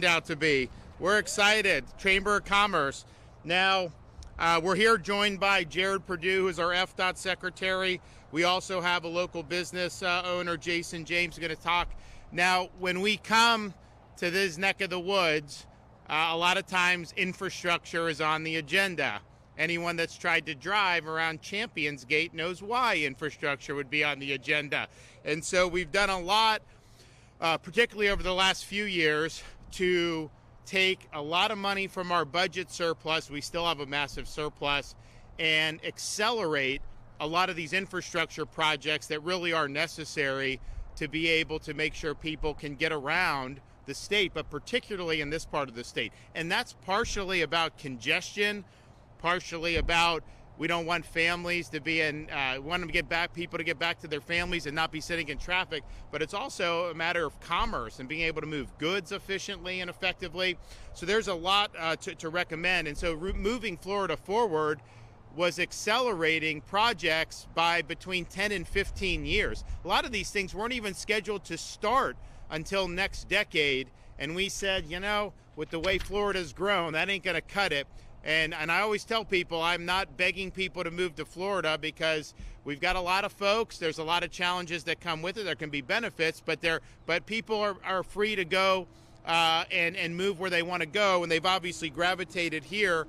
turned out to be. We're excited. Chamber of Commerce. Now, we're here joined by Jared Perdue, who's our FDOT secretary. We also have a local business owner, Jason James, going to talk. Now, when we come to this neck of the woods, a lot of times infrastructure is on the agenda. Anyone that's tried to drive around Champions Gate knows why infrastructure would be on the agenda. And so we've done a lot, particularly over the last few years, to take a lot of money from our budget surplus, we still have a massive surplus, and accelerate a lot of these infrastructure projects that really are necessary to be able to make sure people can get around the state, but particularly in this part of the state. And that's partially about congestion, partially about we don't want families to be in, want them to get back, people to get back to their families and not be sitting in traffic. But it's also a matter of commerce and being able to move goods efficiently and effectively. So there's a lot to recommend. And so moving Florida forward was accelerating projects by between 10 and 15 years. A lot of these things weren't even scheduled to start until next decade. And we said, you know, with the way Florida's grown, that ain't gonna cut it. And I always tell people I'm not begging people to move to Florida because we've got a lot of folks. There's a lot of challenges that come with it. There can be benefits, but people are free to go and move where they want to go. And they've obviously gravitated here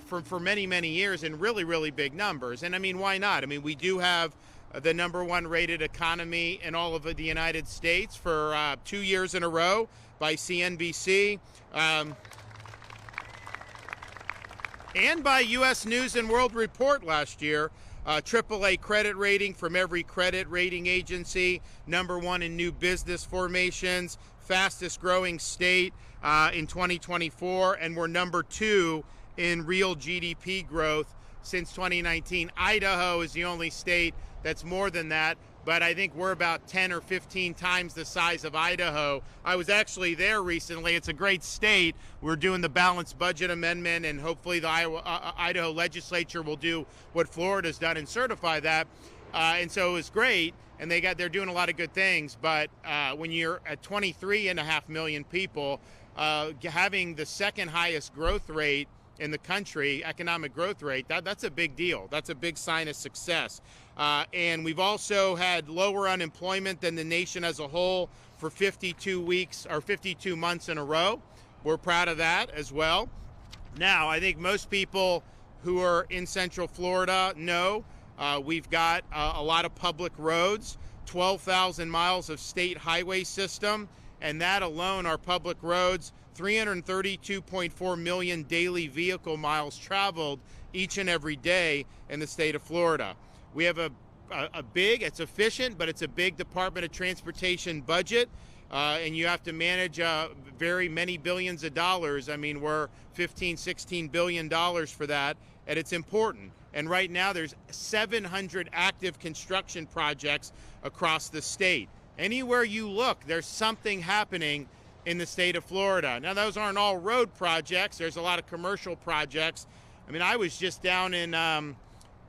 for many, many years in really, really big numbers. And I mean, why not? I mean, we do have the #1 rated economy in all of the United States for 2 years in a row by CNBC. And by U.S. News and World Report last year. AAA credit rating from every credit rating agency, #1 in new business formations, fastest growing state in 2024, and we're #2 in real GDP growth since 2019. Idaho is the only state that's more than that, but I think we're about 10 or 15 times the size of Idaho. I was actually there recently. It's a great state. We're doing the balanced budget amendment, and hopefully the Idaho legislature will do what Florida's done and certify that. And so it was great, and they're doing a lot of good things. But when you're at 23.5 million people, having the second highest growth rate in the country, economic growth rate, that's a big deal. That's a big sign of success. And we've also had lower unemployment than the nation as a whole for 52 weeks or 52 months in a row. We're proud of that as well. Now, I think most people who are in Central Florida know we've got a lot of public roads, 12,000 miles of state highway system, and that alone, our public roads, 332.4 million daily vehicle miles traveled each and every day in the state of Florida. We have a big, it's efficient, but it's a big Department of Transportation budget, and you have to manage very many billions of dollars. I mean, we're $15-16 billion for that, and it's important. And right now there's 700 active construction projects across the state. Anywhere you look, there's something happening in the state of Florida. Now, those aren't all road projects. There's a lot of commercial projects. I mean, I was just down in the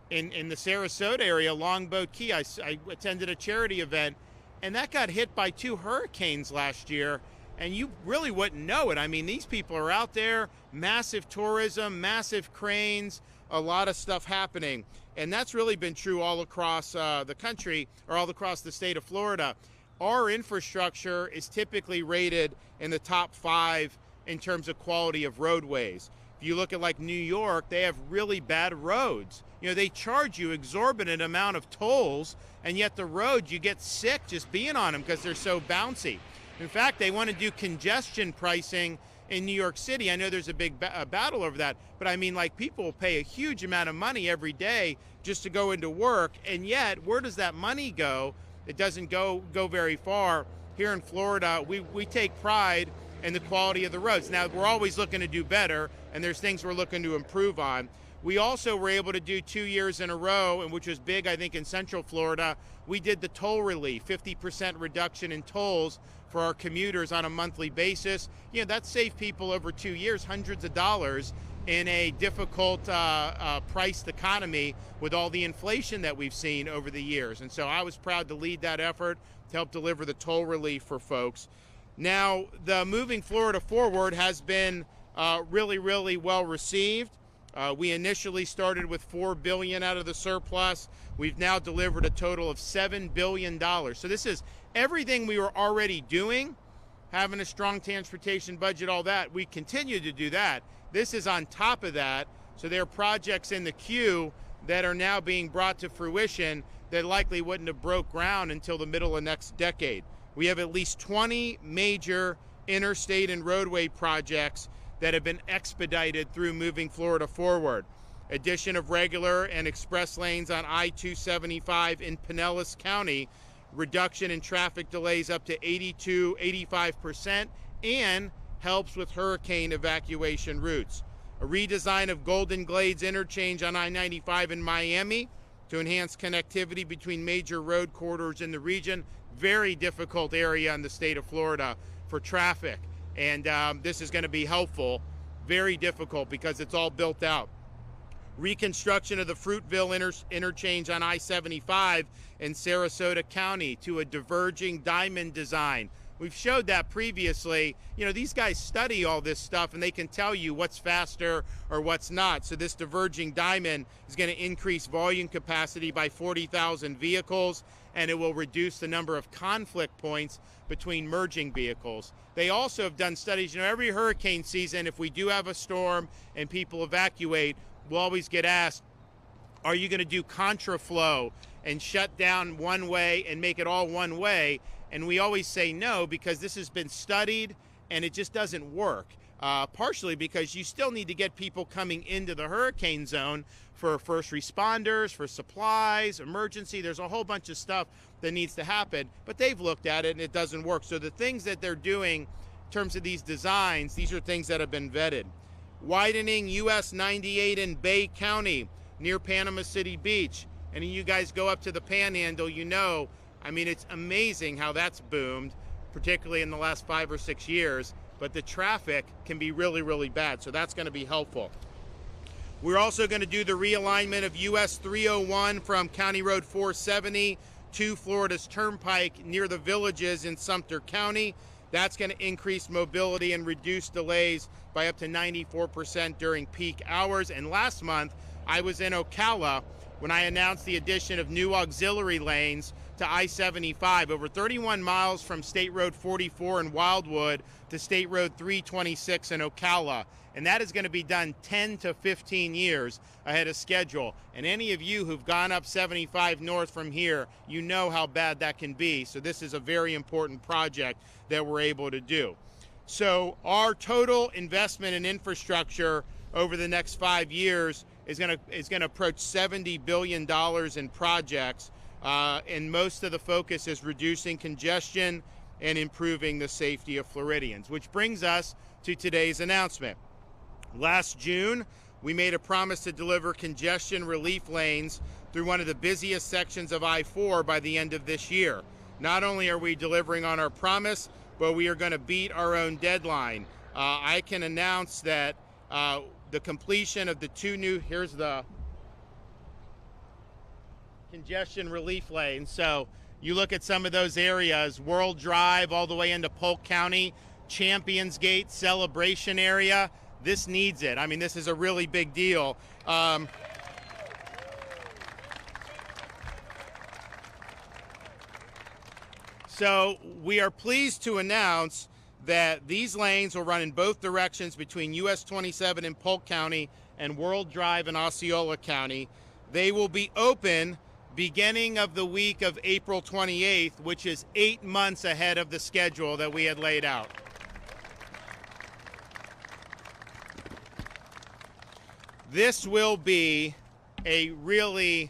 Sarasota area, Longboat Key. I attended a charity event, and that got hit by 2 hurricanes last year, and you really wouldn't know it. I mean, these people are out there, massive tourism, massive cranes, a lot of stuff happening. And that's really been true all across the country, or all across the state of Florida. Our infrastructure is typically rated in the top 5 in terms of quality of roadways. If you look at like New York, they have really bad roads. You know, they charge you exorbitant amount of tolls, and yet the roads, you get sick just being on them because they're so bouncy. In fact, they want to do congestion pricing in New York City. I know there's a big battle over that, but I mean, like, people pay a huge amount of money every day just to go into work, and yet where does that money go? It doesn't go very far. Here in Florida, we take pride in the quality of the roads. Now, we're always looking to do better, and there's things we're looking to improve on. We also were able to do 2 years in a row, and which was big, I think, in Central Florida. We did the toll relief, 50% reduction in tolls for our commuters on a monthly basis. You know, that saved people over 2 years hundreds of dollars in a difficult priced economy with all the inflation that we've seen over the years. And so I was proud to lead that effort to help deliver the toll relief for folks. Now, the Moving Florida Forward has been really, really well received. We initially started with $4 billion out of the surplus. We've now delivered a total of $7 billion. So this is everything we were already doing, having a strong transportation budget, all that. We continue to do that. This is on top of that. So there are projects in the queue that are now being brought to fruition that likely wouldn't have broke ground until the middle of next decade. We have at least 20 major interstate and roadway projects that have been expedited through Moving Florida Forward. Addition of regular and express lanes on I-275 in Pinellas County, reduction in traffic delays up to 85%, and helps with hurricane evacuation routes. A redesign of Golden Glades interchange on I-95 in Miami to enhance connectivity between major road corridors in the region. Very difficult area in the state of Florida for traffic. And this is going to be helpful. Very difficult because it's all built out. Reconstruction of the Fruitville interchange on I-75 in Sarasota County to a diverging diamond design. We've showed that previously. You know, these guys study all this stuff and they can tell you what's faster or what's not. So this diverging diamond is going to increase volume capacity by 40,000 vehicles, and it will reduce the number of conflict points between merging vehicles. They also have done studies. You know, every hurricane season, if we do have a storm and people evacuate, we'll always get asked, are you going to do contraflow and shut down one way and make it all one way? And we always say no, because this has been studied and it just doesn't work. Partially because you still need to get people coming into the hurricane zone for first responders, for supplies, emergency. There's a whole bunch of stuff that needs to happen, but they've looked at it and it doesn't work. So the things that they're doing in terms of these designs, these are things that have been vetted. Widening US 98 in Bay County near Panama City Beach. And you guys go up to the Panhandle, you know, I mean, it's amazing how that's boomed, particularly in the last 5 or 6 years, but the traffic can be really, really bad. So that's going to be helpful. We're also going to do the realignment of US 301 from County Road 470 to Florida's Turnpike near the Villages in Sumter County. That's going to increase mobility and reduce delays by up to 94% during peak hours. And last month, I was in Ocala when I announced the addition of new auxiliary lanes to I-75, over 31 miles from State Road 44 in Wildwood to State Road 326 in Ocala. And that is going to be done 10 to 15 years ahead of schedule. And any of you who've gone up 75 north from here, you know how bad that can be. So this is a very important project that we're able to do. So our total investment in infrastructure over the next 5 years is going to approach $70 billion in projects. And most of the focus is reducing congestion and improving the safety of Floridians, which brings us to today's announcement. Last June, we made a promise to deliver congestion relief lanes through one of the busiest sections of I-4 by the end of this year. Not only are we delivering on our promise, but we are going to beat our own deadline. I can announce that the completion of the 2 new, here's the congestion relief lanes. So you look at some of those areas, World Drive all the way into Polk County, Champions Gate, Celebration area. This needs it. I mean, this is a really big deal. So we are pleased to announce that these lanes will run in both directions between US 27 in Polk County and World Drive in Osceola County. They will be open beginning of the week of April 28th, which is 8 months ahead of the schedule that we had laid out. This will be a really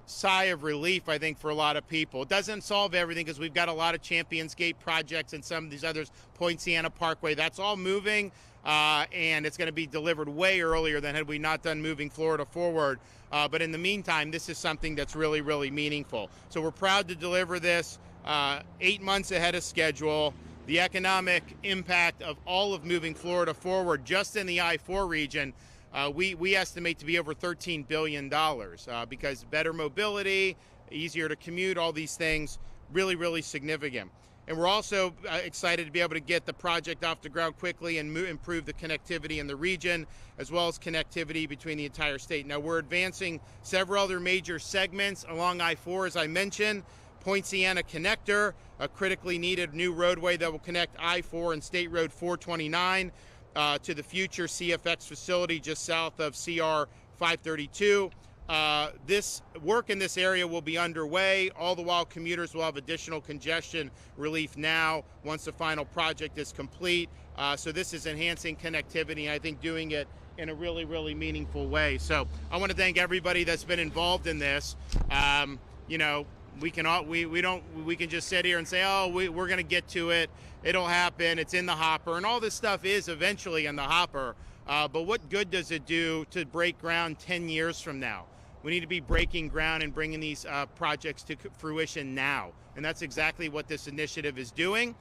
sigh of relief, I think, for a lot of people. It doesn't solve everything because we've got a lot of Champions Gate projects and some of these others, Point Siena Parkway. That's all moving, and it's going to be delivered way earlier than had we not done Moving Florida Forward. But in the meantime, this is something that's really, really meaningful. So we're proud to deliver this 8 months ahead of schedule. The economic impact of all of Moving Florida Forward just in the I-4 region, we estimate to be over $13 billion because better mobility, easier to commute, all these things, really, really significant. And we're also excited to be able to get the project off the ground quickly and improve the connectivity in the region, as well as connectivity between the entire state. Now, we're advancing several other major segments along I-4, as I mentioned. Poinciana Connector, a critically needed new roadway that will connect I-4 and State Road 429 to the future CFX facility just south of CR 532. This work in this area will be underway, all the while commuters will have additional congestion relief now once the final project is complete. So this is enhancing connectivity, and I think doing it in a really, really meaningful way. So I want to thank everybody that's been involved in this. You know, we can just sit here and say, oh, we're going to get to it. It'll happen. It's in the hopper, and all this stuff is eventually in the hopper. But what good does it do to break ground 10 years from now? We need to be breaking ground and bringing these projects to fruition now. And that's exactly what this initiative is doing.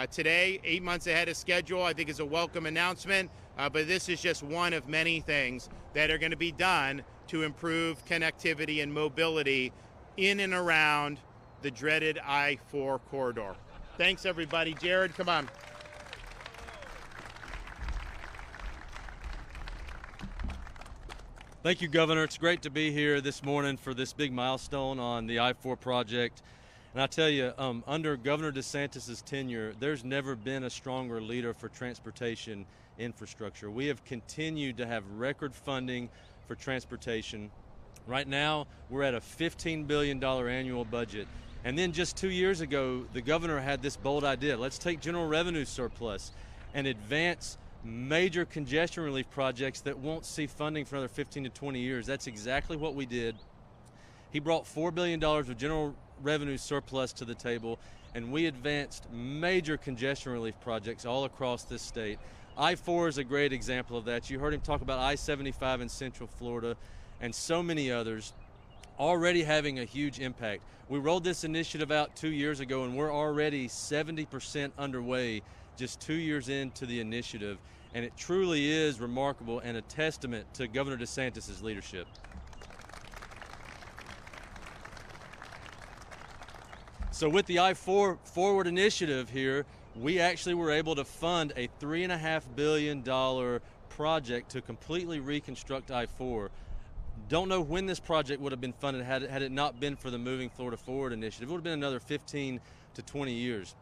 Today, 8 months ahead of schedule, I think is a welcome announcement. But this is just one of many things that are going to be done to improve connectivity and mobility in and around the dreaded I-4 corridor. Thanks, everybody. Jared, come on. Thank you, Governor. It's great to be here this morning for this big milestone on the I-4 project. And I tell you, under Governor DeSantis' tenure, there's never been a stronger leader for transportation infrastructure. We have continued to have record funding for transportation. Right now, we're at a $15 billion annual budget. And then just 2 years ago, the governor had this bold idea. Let's take general revenue surplus and advance major congestion relief projects that won't see funding for another 15 to 20 years. That's exactly what we did. He brought $4 billion of general revenue surplus to the table, and we advanced major congestion relief projects all across this state. I-4 is a great example of that. You heard him talk about I-75 in Central Florida and so many others already having a huge impact. We rolled this initiative out 2 years ago, and we're already 70% underway just 2 years into the initiative, and it truly is remarkable and a testament to Governor DeSantis' leadership. So with the I-4 Forward initiative here, we actually were able to fund a $3.5 billion project to completely reconstruct I-4. Don't know when this project would have been funded had it not been for the Moving Florida Forward initiative. It would have been another 15 to 20 years.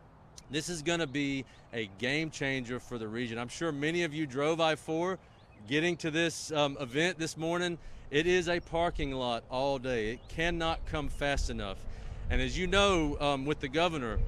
This is going to be a game changer for the region. I'm sure many of you drove I-4 getting to this event this morning. It is a parking lot all day. It cannot come fast enough. And as you know, with the governor,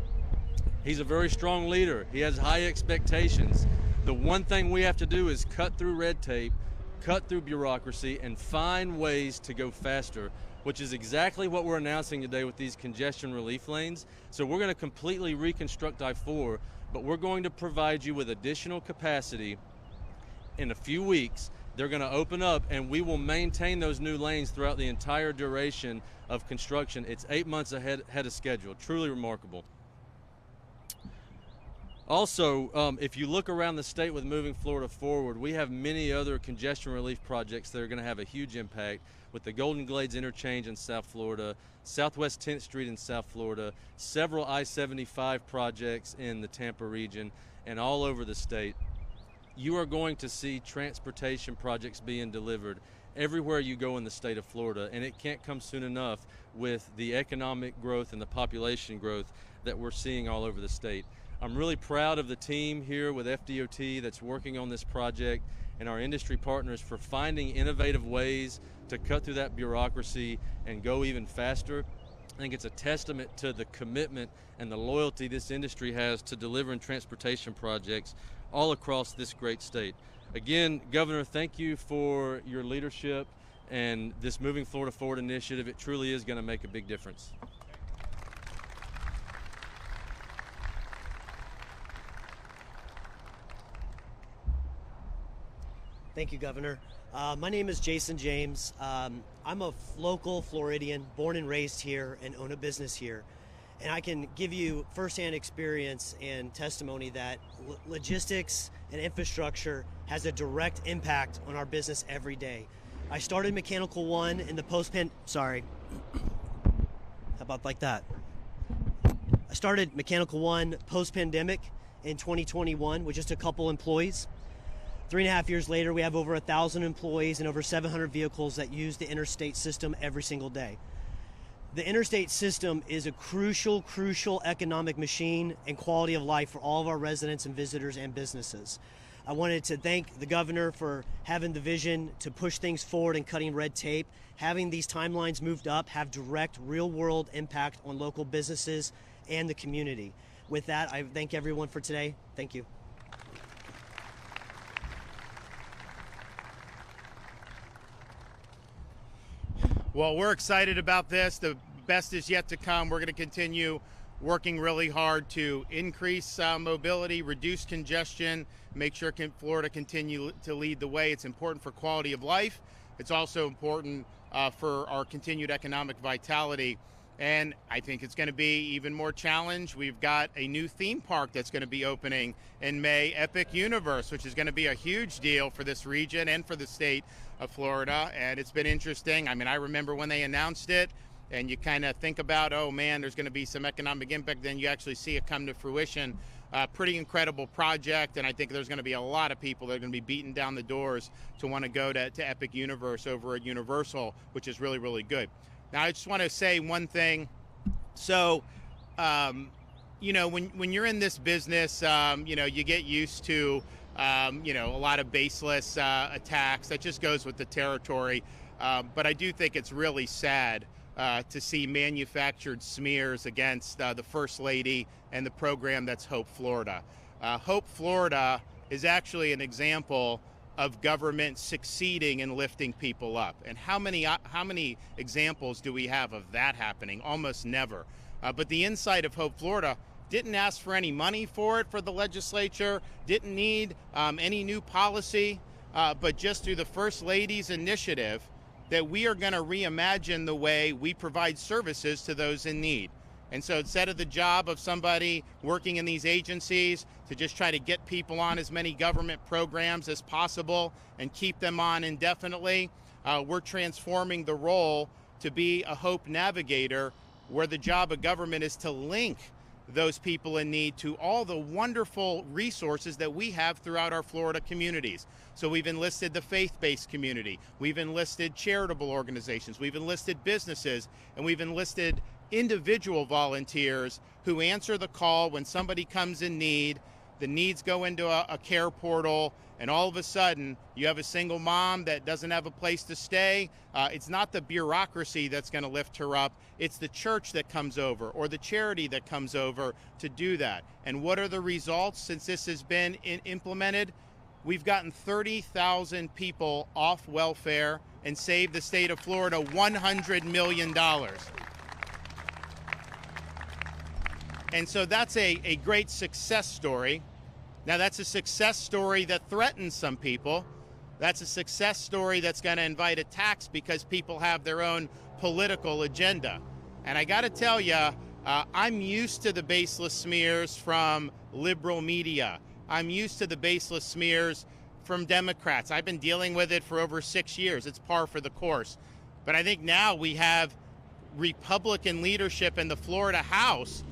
he's a very strong leader. He has high expectations. The one thing we have to do is cut through red tape, cut through bureaucracy, and find ways to go faster, which is exactly what we're announcing today with these congestion relief lanes. So we're going to completely reconstruct I-4, but we're going to provide you with additional capacity in a few weeks. They're going to open up, and we will maintain those new lanes throughout the entire duration of construction. It's 8 months ahead of schedule. Truly remarkable. Also, if you look around the state with Moving Florida Forward, we have many other congestion relief projects that are going to have a huge impact with the Golden Glades Interchange in South Florida, Southwest 10th Street in South Florida, several I-75 projects in the Tampa region, and all over the state. You are going to see transportation projects being delivered everywhere you go in the state of Florida, and it can't come soon enough with the economic growth and the population growth that we're seeing all over the state. I'm really proud of the team here with FDOT that's working on this project and our industry partners for finding innovative ways to cut through that bureaucracy and go even faster. I think it's a testament to the commitment and the loyalty this industry has to delivering transportation projects all across this great state. Again, Governor, thank you for your leadership and this Moving Florida Forward initiative. It truly is going to make a big difference. Thank you, Governor. My name is Jason James. I'm a local Floridian, born and raised here, and own a business here. And I can give you firsthand experience and testimony that logistics and infrastructure has a direct impact on our business every day. I started Mechanical One in the How about like that? I started Mechanical One post-pandemic in 2021 with just a couple employees. 3.5 years later, we have over 1,000 employees and over 700 vehicles that use the interstate system every single day. The interstate system is a crucial economic machine and quality of life for all of our residents and visitors and businesses. I wanted to thank the governor for having the vision to push things forward and cutting red tape. Having these timelines moved up have direct real-world impact on local businesses and the community. With that, I thank everyone for today. Thank you. Well, we're excited about this. The best is yet to come. We're going to continue working really hard to increase mobility, reduce congestion, make sure Florida continue to lead the way. It's important for quality of life. It's also important for our continued economic vitality. And I think it's going to be even more challenge. We've got a new theme park that's going to be opening in May, Epic Universe, which is going to be a huge deal for this region and for the state of Florida. And it's been interesting. I mean, I remember when they announced it, and you kind of think about, oh man, there's going to be some economic impact. Then you actually see it come to fruition. Pretty incredible project, and I think there's going to be a lot of people that are going to be beating down the doors to want to go to Epic Universe over at Universal, which is really, really good. Now, I just want to say one thing. So, you know, when you're in this business, you know, you get used to, you know, a lot of baseless attacks. That just goes with the territory. But I do think it's really sad to see manufactured smears against the First Lady and the program that's Hope Florida. Hope Florida is actually an example of government succeeding in lifting people up. And how many examples do we have of that happening? Almost never. But the inside of Hope Florida didn't ask for any money for it for the legislature, didn't need any new policy, but just through the First Lady's initiative that we are going to reimagine the way we provide services to those in need. And so instead of the job of somebody working in these agencies to just try to get people on as many government programs as possible and keep them on indefinitely, we're transforming the role to be a hope navigator, where the job of government is to link those people in need to all the wonderful resources that we have throughout our Florida communities. So we've enlisted the faith-based community, we've enlisted charitable organizations, we've enlisted businesses, and we've enlisted individual volunteers who answer the call when somebody comes in need. The needs go into a care portal, and all of a sudden you have a single mom that doesn't have a place to stay. It's not the bureaucracy that's going to lift her up. It's the church that comes over or the charity that comes over to do that. And what are the results since this has been implemented? We've gotten 30,000 people off welfare and saved the state of Florida $100 million. And so that's a great success story. Now, that's a success story that threatens some people. That's a success story that's going to invite attacks because people have their own political agenda. And I got to tell you, I'm used to the baseless smears from liberal media. I'm used to the baseless smears from Democrats. I've been dealing with it for over 6 years. It's par for the course. But I think now we have Republican leadership in the Florida House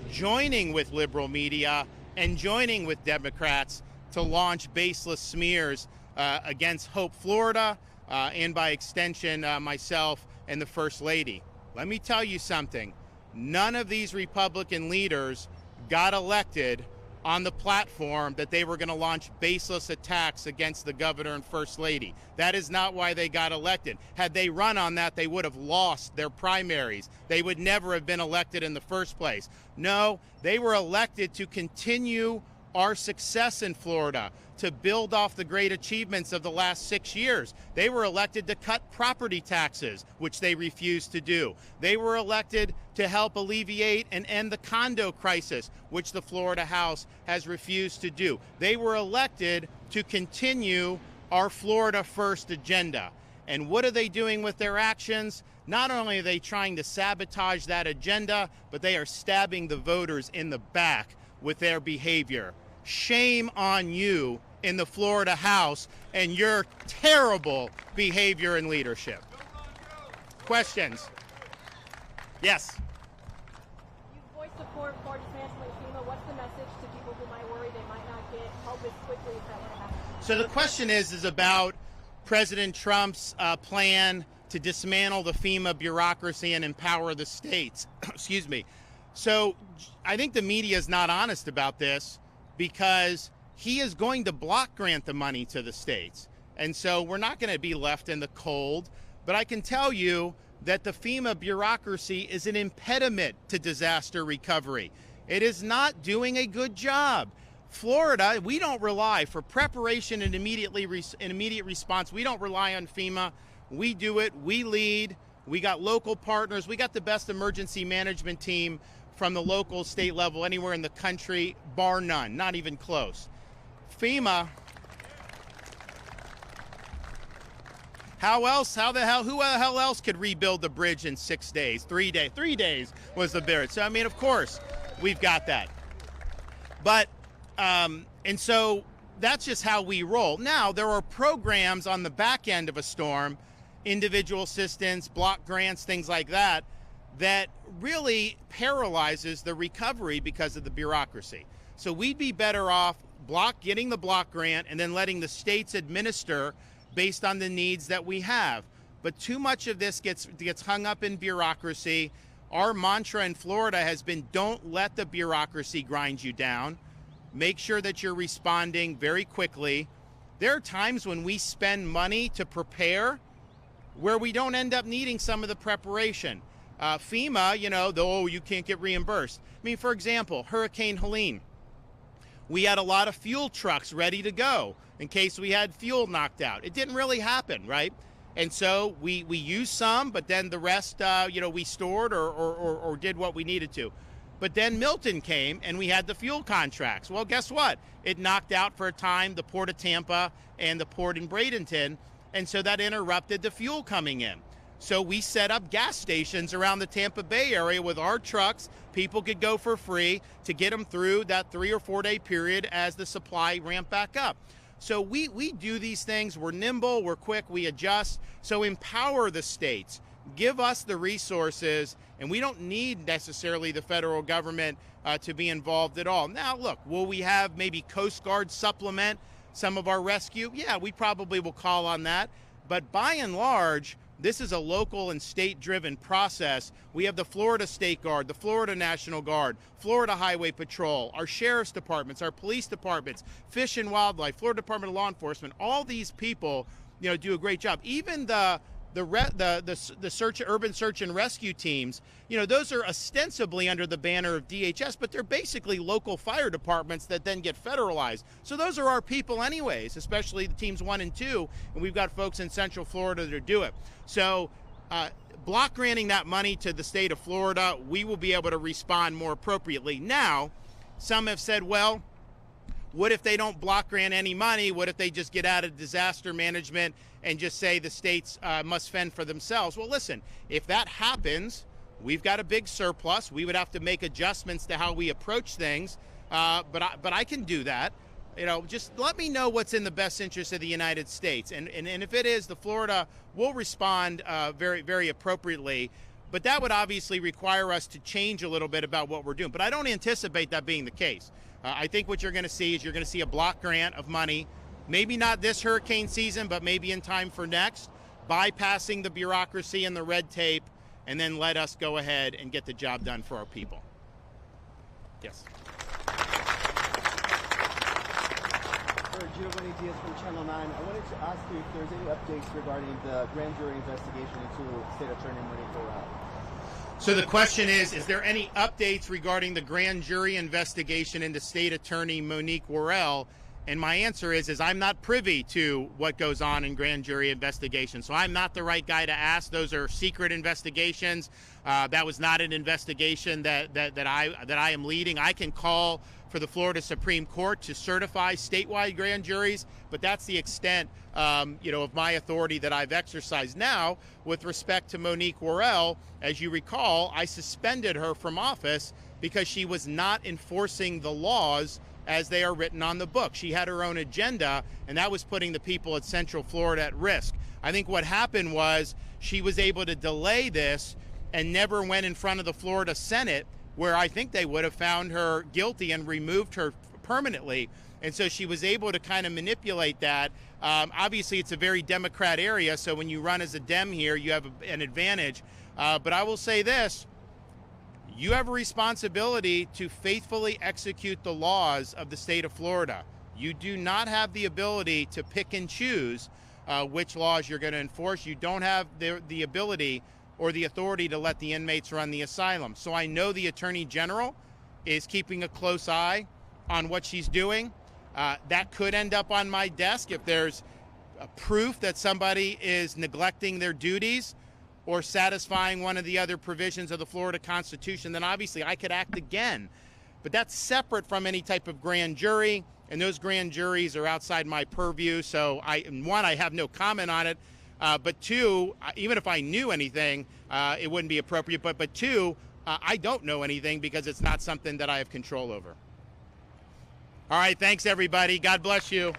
joining with liberal media and joining with Democrats to launch baseless smears against Hope Florida and by extension myself and the First Lady. Let me tell you something. None of these Republican leaders got elected on the platform that they were going to launch baseless attacks against the governor and First Lady. That is not why they got elected. Had they run on that, they would have lost their primaries. They would never have been elected in the first place. No, they were elected to continue our success in Florida, to build off the great achievements of the last 6 years. They were elected to cut property taxes, which they refused to do. They were elected to help alleviate and end the condo crisis, which the Florida House has refused to do. They were elected to continue our Florida First agenda. And what are they doing with their actions? Not only are they trying to sabotage that agenda, but they are stabbing the voters in the back with their behavior. Shame on you in the Florida House and your terrible behavior and leadership. Questions? Yes. You voiced support for are dismantling FEMA, what's the message to people who might worry they might not get help as quickly if that were to happen? So the question is about President Trump's plan to dismantle the FEMA bureaucracy and empower the states. Excuse me. So I think the media is not honest about this because he is going to block grant the money to the states. And so we're not going to be left in the cold. But I can tell you that the FEMA bureaucracy is an impediment to disaster recovery. It is not doing a good job. Florida, we don't rely for preparation and immediate response. We don't rely on FEMA. We do it. We lead. We got local partners. We got the best emergency management team from the local, state level, anywhere in the country, bar none, not even close. FEMA, who the hell else could rebuild the bridge in 6 days, 3 days? 3 days was the bridge. So, I mean, of course, we've got that. But, and so that's just how we roll. Now, there are programs on the back end of a storm, individual assistance, block grants, things like that, that really paralyzes the recovery because of the bureaucracy. So we'd be better off getting the block grant and then letting the states administer based on the needs that we have. But too much of this gets hung up in bureaucracy. Our mantra in Florida has been, don't let the bureaucracy grind you down. Make sure that you're responding very quickly. There are times when we spend money to prepare where we don't end up needing some of the preparation. FEMA, you can't get reimbursed. I mean, for example, Hurricane Helene. We had a lot of fuel trucks ready to go in case we had fuel knocked out. It didn't really happen, right? And so we used some, but then the rest, we stored or did what we needed to. But then Milton came and we had the fuel contracts. Well, guess what? It knocked out for a time the Port of Tampa and the port in Bradenton, and so that interrupted the fuel coming in. So we set up gas stations around the Tampa Bay area with our trucks. People could go for free to get them through that 3 or 4 day period as the supply ramped back up. So we do these things. We're nimble, we're quick, we adjust. So empower the states. Give us the resources, and we don't need necessarily the federal government to be involved at all. Now, look, will we have maybe Coast Guard supplement some of our rescue? Yeah, we probably will call on that. But by and large, this is a local and state-driven process. We have the Florida State Guard, the Florida National Guard, Florida Highway Patrol, our sheriff's departments, our police departments, Fish and Wildlife, Florida Department of Law Enforcement. All these people, do a great job. Even the urban search and rescue teams, those are ostensibly under the banner of DHS, but they're basically local fire departments that then get federalized. So those are our people anyways, especially the teams 1 and 2, and we've got folks in Central Florida to do it. So block granting that money to the state of Florida, we will be able to respond more appropriately. Now, some have said, well, what if they don't block grant any money? What if they just get out of disaster management and just say the states must fend for themselves? Well, listen, if that happens, we've got a big surplus. We would have to make adjustments to how we approach things, but I can do that. Just let me know what's in the best interest of the United States. And if it is, the Florida will respond very, very appropriately. But that would obviously require us to change a little bit about what we're doing. But I don't anticipate that being the case. I think what you're going to see is a block grant of money, maybe not this hurricane season, but maybe in time for next, bypassing the bureaucracy and the red tape, and then let us go ahead and get the job done for our people. Yes. Giovanni Diaz from Channel 9. I wanted to ask you if there's any updates regarding the grand jury investigation into State Attorney Monique Worrell. So the question is there any updates regarding the grand jury investigation into State Attorney Monique Worrell? And my answer is I'm not privy to what goes on in grand jury investigations. So I'm not the right guy to ask. Those are secret investigations. That was not an investigation that I am leading. I can call for the Florida Supreme Court to certify statewide grand juries, but that's the extent, of my authority that I've exercised. Now, with respect to Monique Worrell, as you recall, I suspended her from office because she was not enforcing the laws as they are written on the book. She had her own agenda, and that was putting the people at Central Florida at risk. I think what happened was she was able to delay this and never went in front of the Florida Senate where I think they would have found her guilty and removed her permanently. And so she was able to kind of manipulate that. Obviously, it's a very Democrat area, so when you run as a Dem here, you have an advantage. But I will say this, you have a responsibility to faithfully execute the laws of the state of Florida. You do not have the ability to pick and choose which laws you're going to enforce. You don't have the ability or the authority to let the inmates run the asylum. So I know the Attorney General is keeping a close eye on what she's doing. That could end up on my desk if there's proof that somebody is neglecting their duties or satisfying one of the other provisions of the Florida Constitution. Then obviously I could act again. But that's separate from any type of grand jury, and those grand juries are outside my purview. So one, I have no comment on it. But two, even if I knew anything, it wouldn't be appropriate. But two, I don't know anything because it's not something that I have control over. All right, thanks everybody. God bless you.